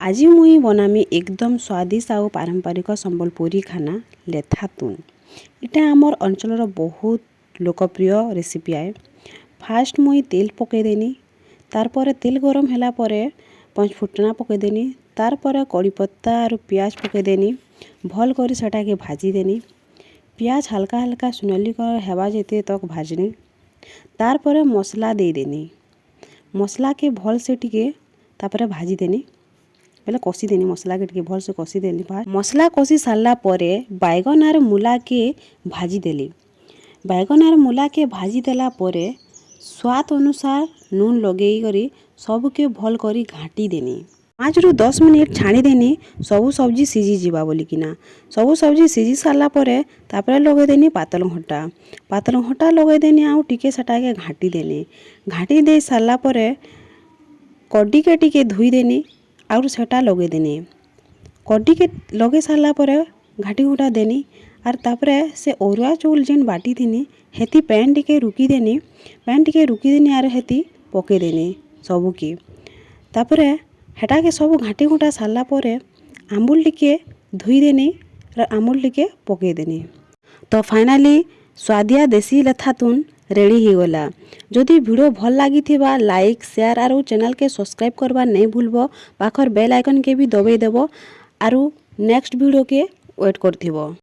आज मुई बनामी एकदम स्वादिष्ट आउ पारंपरिक संबलपुरी खाना लेथा तुन। इटा आमर अंचलर बहुत लोकप्रिय रेसिपी आए। फास्ट मुई तेल पकईदेनी, तारपर तेल गरम होला परे पंच फुटना पकईदेनी, तारपर कड़ी पत्ता और पियाज पकईदेनी, भल करी सेटा के भाजी देनी। पियाज हल्का हल्का सुनाली हेबा जेते तक भाजनी, तारपर मसला दे देनी। मसला के भल से टिके तापर भाजी देनी, पहले कषी देनी। मसला के टिके भल से कषी देनी। मसला कषी सारा परे बैगन और मूला के भाजी देली। बैगन और मूला के भाजी देला परे स्वाद अनुसार नून लगेई करी सबके भल करी घाटी देनी। 5 ରୁ 10 मिनिट छाणी देनी सबू सब्जी सीझी जीवा बोलिकिना। सबू सब्जी सीझी सारा परे तापर लगे देनी पातल घंटा लगे देनी आउ टिके सेटा के घाटी देनी। घाटी दे सारा परे कड्डी के टिके धुई देनी और सेटा लगे देनी। कड्डी के लगे सारा परे घाटी घुटा देनी और तापर से अरुआ चौल जेन बाटी देनी हेती पैन टिके रुकी देनी। और हेती पके देनी सबू की। तापर हेटा के सब घाटी घुटा सारा परे आंबुल टिके धुई देनी और आंबुल टिके पके देनी। तो फाइनाली स्वादिया देसी लेथा तुन रेडी ही गला। जदि वीडियो भल लगी थिबा लाइक शेयर और चैनल के सब्सक्राइब करबा नहीं भूलबो। पाखर बेल आइकन के भी दबाई देबो और नेक्स्ट वीडियो के वेट करथिबो।